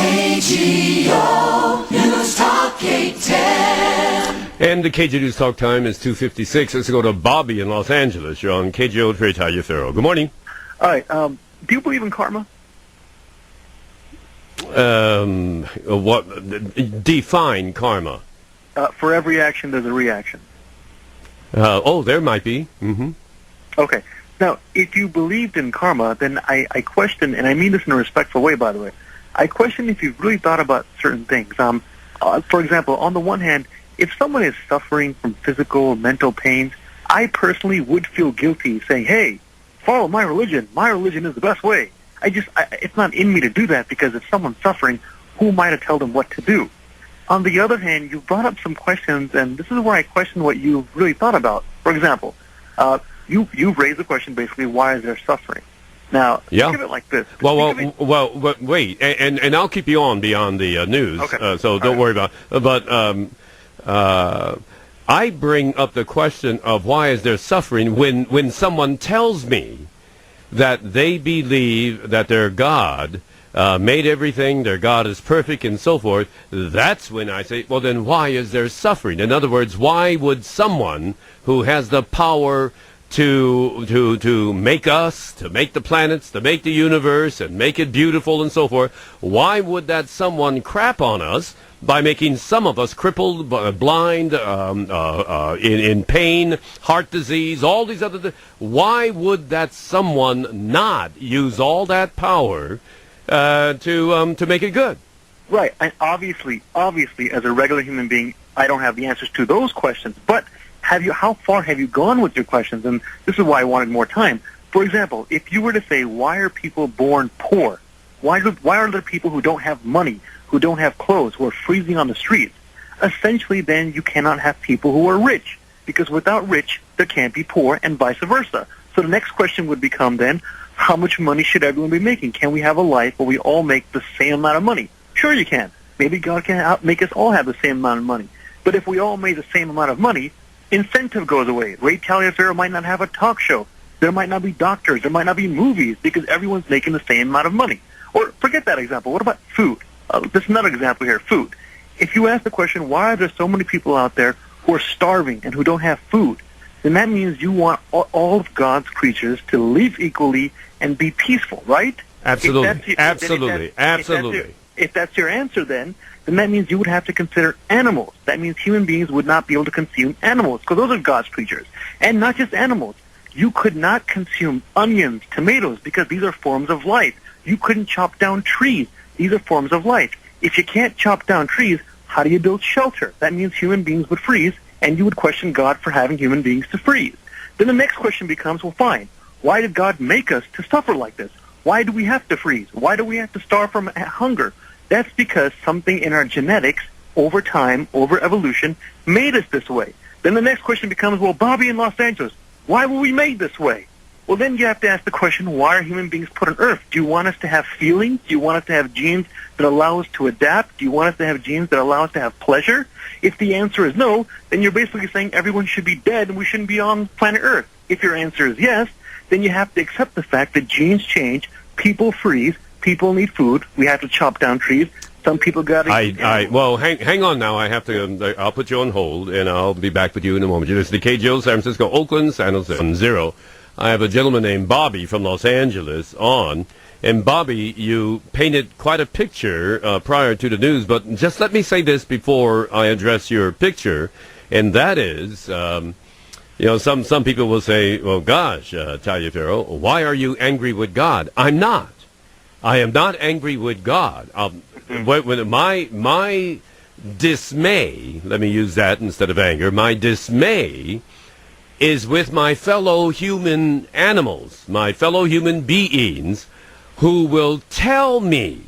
KGO News Talk 810. And the KGO News Talk time is 2:56. Let's go to Bobby in Los Angeles. You're on KGO with Ray Taliaferro. Good morning. All right. Do you believe in karma? What? Define karma. For every action, there's a reaction. There might be. Mm-hmm. Okay. Now, if you believed in karma, then I question, and I mean this in a respectful way, by the way, I question if you've really thought about certain things. For example, on the one hand, if someone is suffering from physical or mental pains, I personally would feel guilty saying, hey, follow my religion. My religion is the best way. It's not in me to do that, because if someone's suffering, who am I to tell them what to do? On the other hand, you brought up some questions, and this is where I question what you've really thought about. For example, you've raised the question, basically, why is there suffering? Now, think of it like this. Well, wait, and I'll keep you on beyond the news, okay. So don't worry about it. But I bring up the question of why is there suffering when someone tells me that they believe that their God made everything, their God is perfect, and so forth. That's when I say, well, then why is there suffering? In other words, why would someone who has the power to make us, to make the planets, to make the universe, and make it beautiful and so forth, why would that someone crap on us by making some of us crippled, blind, in pain, heart disease, all these other things? Why would that someone not use all that power to make it good? Right. And obviously, as a regular human being, I don't have the answers to those questions. But how far have you gone with your questions? And this is why I wanted more time. For example, if you were to say, why are people born poor? Why are there people who don't have money, who don't have clothes, who are freezing on the streets? Essentially, then, you cannot have people who are rich, because without rich, there can't be poor, and vice versa. So the next question would become, then, how much money should everyone be making? Can we have a life where we all make the same amount of money? Sure you can. Maybe God can make us all have the same amount of money. But if we all made the same amount of money, incentive goes away. Ray Taliaferro might not have a talk show. There might not be doctors. There might not be movies, because everyone's making the same amount of money. Or forget that example. What about food? There's another example here, food. If you ask the question, why are there so many people out there who are starving and who don't have food, then that means you want all of God's creatures to live equally and be peaceful, right? Absolutely. If that's your answer, then that means you would have to consider animals. That means human beings would not be able to consume animals, because those are God's creatures. And not just animals. You could not consume onions, tomatoes, because these are forms of life. You couldn't chop down trees. These are forms of life. If you can't chop down trees, how do you build shelter? That means human beings would freeze, and you would question God for having human beings to freeze. Then the next question becomes, well, fine, why did God make us to suffer like this? Why do we have to freeze? Why do we have to starve from hunger? That's because something in our genetics, over time, over evolution, made us this way. Then the next question becomes, well, Bobby in Los Angeles, why were we made this way? Well, then you have to ask the question, why are human beings put on Earth? Do you want us to have feelings? Do you want us to have genes that allow us to adapt? Do you want us to have genes that allow us to have pleasure? If the answer is no, then you're basically saying everyone should be dead and we shouldn't be on planet Earth. If your answer is yes, then you have to accept the fact that genes change, people freeze, people need food, we have to chop down trees, some people got to... Well, hang on now. I have to... I'll put you on hold, and I'll be back with you in a moment. This is the KGO, San Francisco, Oakland, San Jose, 0. I have a gentleman named Bobby from Los Angeles on. And, Bobby, you painted quite a picture prior to the news, but just let me say this before I address your picture, and that is... some people will say, well, gosh, Taliaferro, why are you angry with God? I'm not. I am not angry with God. When my dismay, let me use that instead of anger, my dismay is with my fellow human animals, my fellow human beings, who will tell me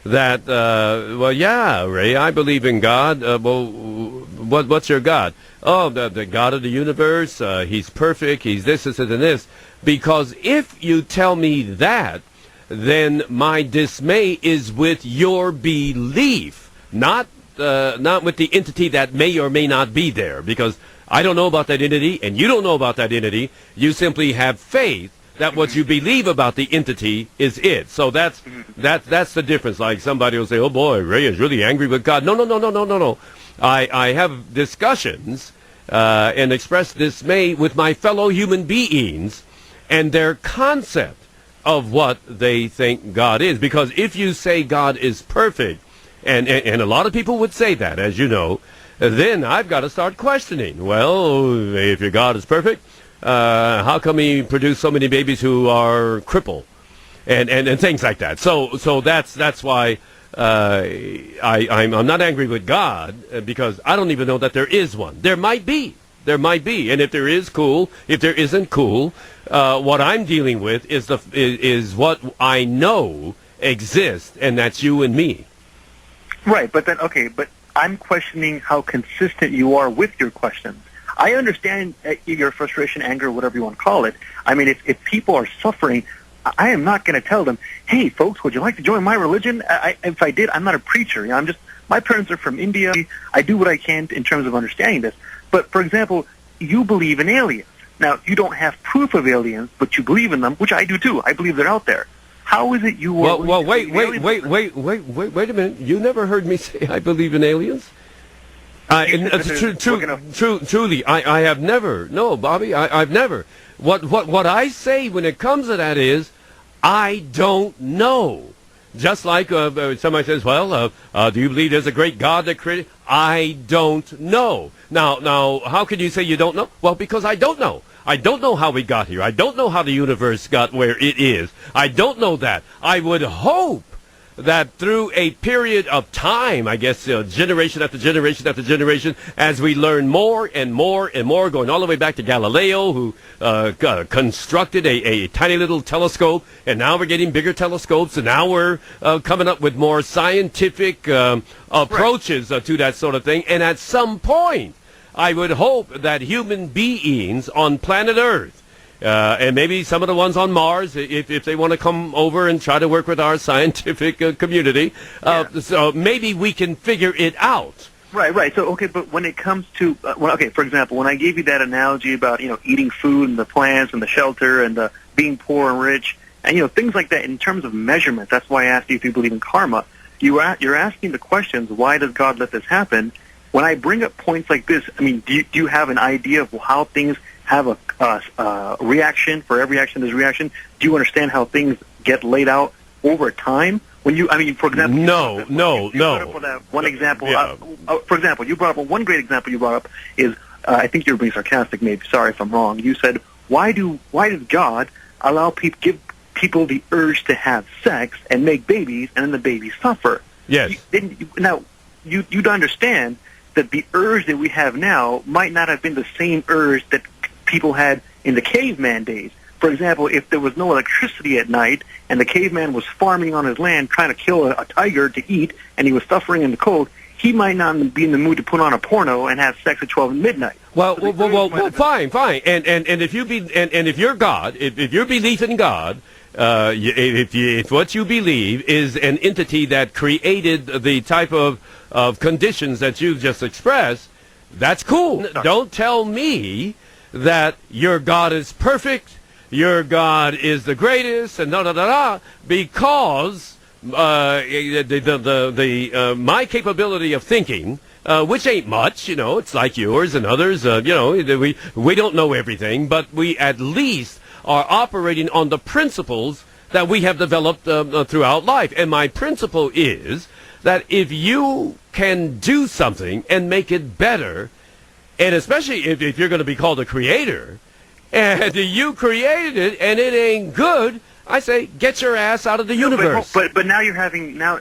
that, well, yeah, Ray, I believe in God. What's your God? Oh, the God of the universe. He's perfect. He's this, and this. Because if you tell me that, then my dismay is with your belief, not with the entity that may or may not be there. Because I don't know about that entity, and you don't know about that entity. You simply have faith that what you believe about the entity is it. So that's the difference. Like somebody will say, "Oh boy, Ray is really angry with God." No. I have discussions and express dismay with my fellow human beings and their concept of what they think God is. Because if you say God is perfect, and a lot of people would say that, as you know, then I've got to start questioning. Well, if your God is perfect, how come he produced so many babies who are crippled, and things like that? So that's why I'm not angry with God, because I don't even know that there is one. There might be, and if there is, cool. If there isn't, cool. What I'm dealing with is what I know exists, and that's you and me. Right, but I'm questioning how consistent you are with your questions. I understand your frustration, anger, whatever you want to call it. I mean, if people are suffering, I am not going to tell them, "Hey, folks, would you like to join my religion?" If I did, I'm not a preacher. You know, my parents are from India. I do what I can in terms of understanding this. But, for example, you believe in aliens. Now, you don't have proof of aliens, but you believe in them, which I do too. I believe they're out there. How is it you were... Well, wait a minute. You never heard me say I believe in aliens? Truly, I have never. No, Bobby, I've never. What I say when it comes to that is, I don't know. Just like somebody says, well, do you believe there's a great God that created? I don't know. Now, how can you say you don't know? Well, because I don't know. I don't know how we got here. I don't know how the universe got where it is. I don't know that. I would hope that through a period of time, I guess, generation after generation after generation, as we learn more and more and more, going all the way back to Galileo, who constructed a tiny little telescope, and now we're getting bigger telescopes, and now we're coming up with more scientific approaches to that sort of thing. And at some point, I would hope that human beings on planet Earth, and maybe some of the ones on Mars, if they want to come over and try to work with our scientific community, so maybe we can figure it out. Right. So, okay, but when it comes to, for example, when I gave you that analogy about, eating food and the plants and the shelter and being poor and rich, and, things like that in terms of measurement, that's why I asked you if you believe in karma. You're asking the questions, why does God let this happen? When I bring up points like this, I mean, do you have an idea of how things have a reaction? For every action, there's a reaction. Do you understand how things get laid out over time? For example... No. One example, Yeah. For example, you brought up one great example you brought up is, I think you're being sarcastic, maybe. Sorry if I'm wrong. You said, why does God allow give people the urge to have sex and make babies, and then the babies suffer? Yes. You'd understand that the urge that we have now might not have been the same urge that people had in the caveman days. For example, if there was no electricity at night and the caveman was farming on his land trying to kill a tiger to eat, and he was suffering in the cold, he might not be in the mood to put on a porno and have sex at 12 midnight. Well, fine. And if you're God, if your belief in God, if what you believe is an entity that created the type of conditions that you've just expressed, that's cool. Don't tell me that your God is perfect, your God is the greatest, and because my capability of thinking, which ain't much, it's like yours and others, we don't know everything, but we at least are operating on the principles that we have developed throughout life. And my principle is that if you can do something and make it better, and especially if you're going to be called a creator, and you created it and it ain't good, I say get your ass out of the universe. But now you're having now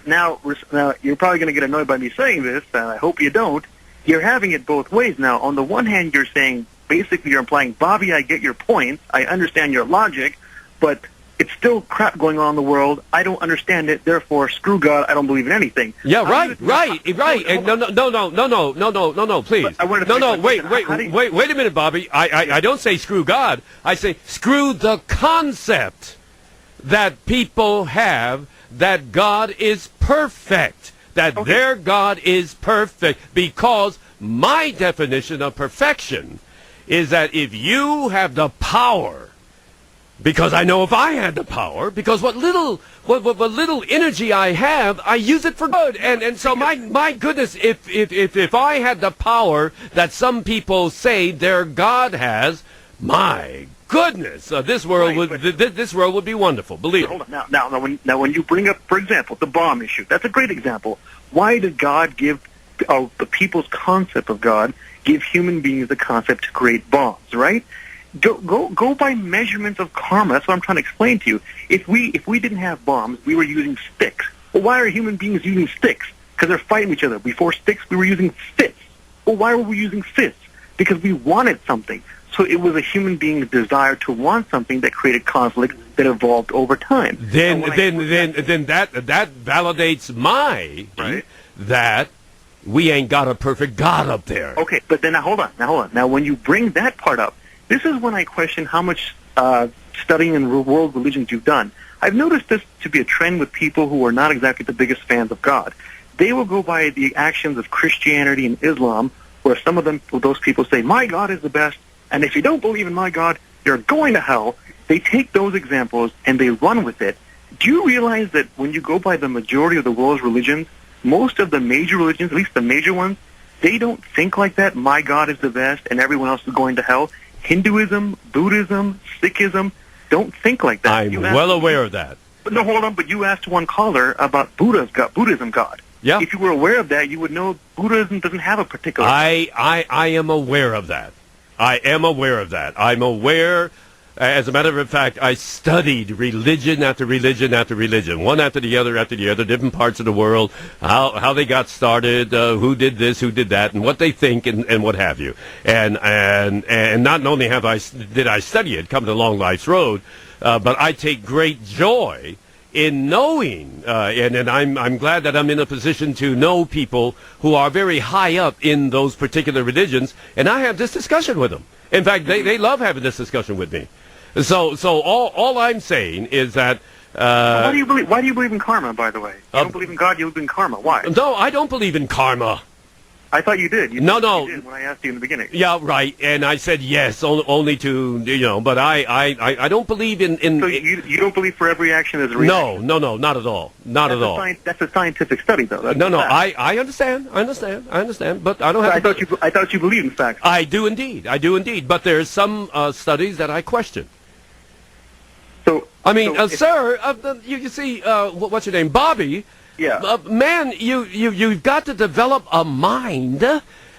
you're probably going to get annoyed by me saying this, and I hope you don't. You're having it both ways now. On the one hand, you're saying basically you're implying, Bobby, I get your point, I understand your logic, but it's still crap going on in the world. I don't understand it. Therefore, screw God. I don't believe in anything. Yeah, right. And no, please. Wait a minute, Bobby. I don't say screw God. I say screw the concept that people have that God is perfect. That their God is perfect. Because my definition of perfection is that if you have the power Because I know if I had the power, because what little energy I have, I use it for good. And so my goodness, if I had the power that some people say their God has, my goodness, this world this world would be wonderful. Believe me. Hold on. Now, when you bring up, for example, the bomb issue, that's a great example. Why did God give the people's concept of God give human beings the concept to create bombs? Right? Go by measurements of karma. That's what I'm trying to explain to you. If we didn't have bombs, we were using sticks. Well, why are human beings using sticks? Because they're fighting each other. Before sticks, we were using fists. Well, why were we using fists? Because we wanted something. So it was a human being's desire to want something that created conflict that evolved over time. Then that validates my that we ain't got a perfect God up there. Okay, but then hold on. Now, when you bring that part up, this is when I question how much studying in world religions you've done. I've noticed this to be a trend with people who are not exactly the biggest fans of God. They will go by the actions of Christianity and Islam, where some of them, those people say, my God is the best, and if you don't believe in my God, you're going to hell. They take those examples and they run with it. Do you realize that when you go by the majority of the world's religions, most of the major religions, at least the major ones, they don't think like that, my God is the best and everyone else is going to hell? Hinduism, Buddhism, Sikhism don't think like that. I'm well aware of that. But no, hold on. But you asked one caller about Buddhism God. Yeah. If you were aware of that, you would know Buddhism doesn't have a particular... I am aware of that. I am aware of that. I'm aware... As a matter of fact, I studied religion after religion after religion, one after the other, different parts of the world, how they got started, who did this, who did that, and what they think, and what have you. And not only did I study it, come to Long Life's Road, but I take great joy in knowing, and I'm glad that I'm in a position to know people who are very high up in those particular religions, and I have this discussion with them. In fact, they love having this discussion with me. So all I'm saying is that... why do you believe in karma, by the way? You don't believe in God, you believe in karma. Why? No, I don't believe in karma. I thought you did. No. You did when I asked you in the beginning. Yeah, right. And I said yes, only to, but I don't believe in... So you don't believe for every action there's a reaction? No, not at all. Not at all. That's a scientific study, though. No, I understand, but I don't have... I thought you believed in facts. I do indeed. But there's some studies that I question. Sir, you see, what's your name, Bobby? Yeah. Man, you've got to develop a mind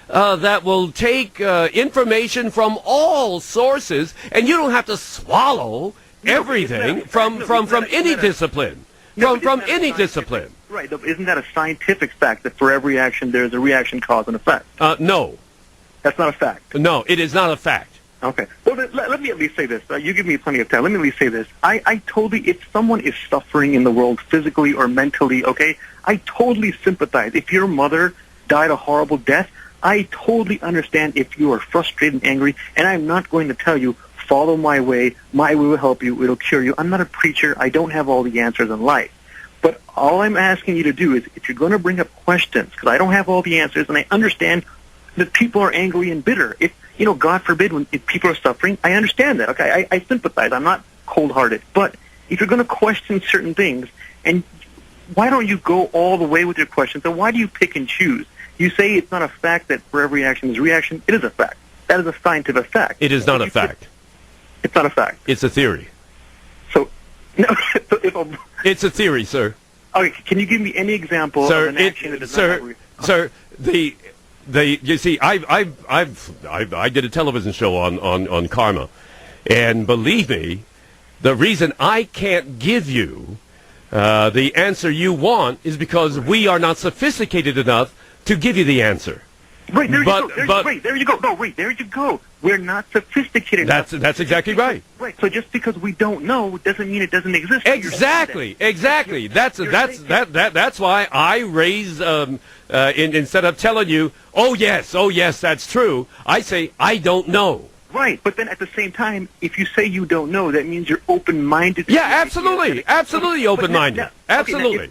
that will take information from all sources, and you don't have to swallow everything from any discipline. From any discipline. Right. Isn't that a scientific fact that for every action there's a reaction, cause, and effect? No. That's not a fact. No, it is not a fact. Okay. Well, let me at least say this. You give me plenty of time. Let me at least say this. I totally, if someone is suffering in the world physically or mentally, okay, I totally sympathize. If your mother died a horrible death, I totally understand if you are frustrated and angry, and I'm not going to tell you, follow my way will help you, it'll cure you. I'm not a preacher. I don't have all the answers in life. But all I'm asking you to do is, if you're going to bring up questions, because I don't have all the answers, and I understand that people are angry and bitter. God forbid, if people are suffering, I understand that. Okay, I sympathize. I'm not cold-hearted. But if you're going to question certain things, and why don't you go all the way with your questions? And why do you pick and choose? You say it's not a fact that for every action is a reaction. It is a fact. That is a scientific fact. It is not a fact. It's not a fact. It's a theory. So, no. It's a theory, sir. Okay, can you give me any example of an action that does not have you see, I did a television show on karma, and believe me, the reason I can't give you the answer you want is because we are not sophisticated enough to give you the answer. Right, there you go. We're not sophisticated enough. That's exactly right. Right. So just because we don't know doesn't mean it doesn't exist. Exactly. That's why I raise instead of telling you, oh yes, that's true. I say I don't know. Right, but then at the same time, if you say you don't know, that means you're open-minded. Yeah, absolutely open-minded. Absolutely.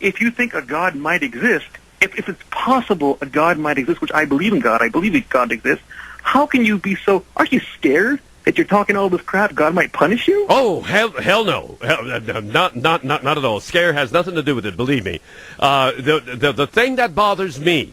If you think a God might exist, if it's possible a God might exist, which I believe in God, I believe that God exists, how can you be so... Are you scared that you're talking all this crap, God might punish you? Oh, hell no. Not at all. Scare has nothing to do with it, believe me. The thing that bothers me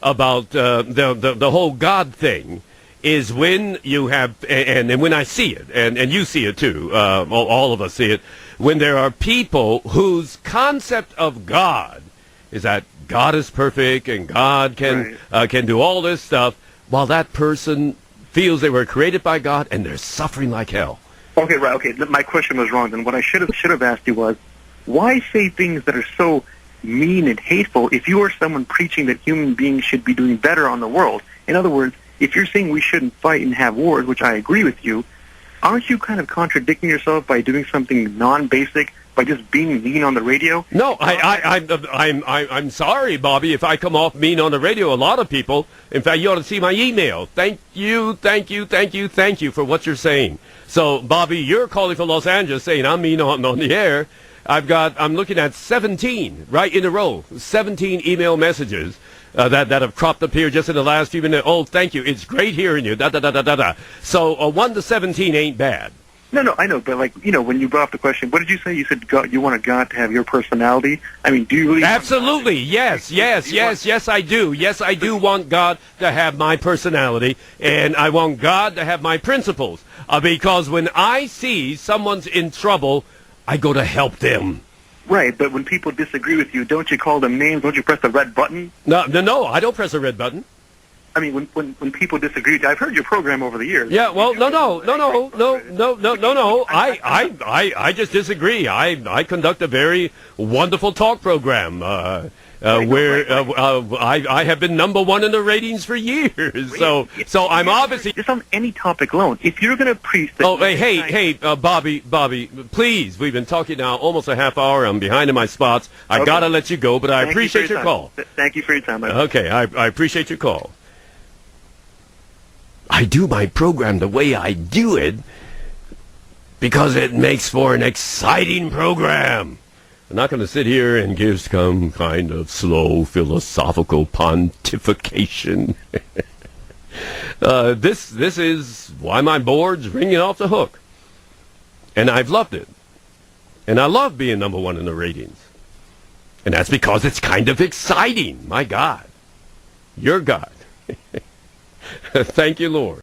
about the whole God thing is when you have, and when I see it, and you see it too, all of us see it, when there are people whose concept of God is that God is perfect and God can do all this stuff, while that person feels they were created by God and they're suffering like hell. Okay, right. Okay, my question was wrong. Then what I should have asked you was, why say things that are so mean and hateful if you are someone preaching that human beings should be doing better on the world? In other words, if you're saying we shouldn't fight and have wars, which I agree with you, aren't you kind of contradicting yourself by doing something non-basic, by just being mean on the radio? No, I'm sorry, Bobby, if I come off mean on the radio. A lot of people, in fact, you ought to see my email. Thank you for what you're saying. So, Bobby, you're calling from Los Angeles saying I'm mean on the air. I'm looking at 17 right in a row, 17 email messages that have cropped up here just in the last few minutes. Oh, thank you. It's great hearing you. So 1 to 17 ain't bad. No, I know, but when you brought up the question, what did you say? You said God, you wanted God to have your personality. I mean, do you really? Absolutely, yes, I do. Yes, I do want God to have my personality, and I want God to have my principles. Because when I see someone's in trouble, I go to help them. Right, but when people disagree with you, don't you call them names? Don't you press the red button? No, I don't press the red button. I mean, when people disagree, I've heard your program over the years. Yeah, well, no. I just disagree. I conduct a very wonderful talk program where I have been number one in the ratings for years. So I'm obviously just on any topic alone. If you're going to preach, hey, Bobby, please. We've been talking now almost a half hour. I'm behind in my spots. I gotta let you go, but I appreciate your call. Thank you for your time. Okay, I appreciate your call. I do my program the way I do it because it makes for an exciting program. I'm not going to sit here and give some kind of slow philosophical pontification. This is why my board's ringing off the hook. And I've loved it. And I love being number one in the ratings. And that's because it's kind of exciting. My God. Your God. Thank you, Lord.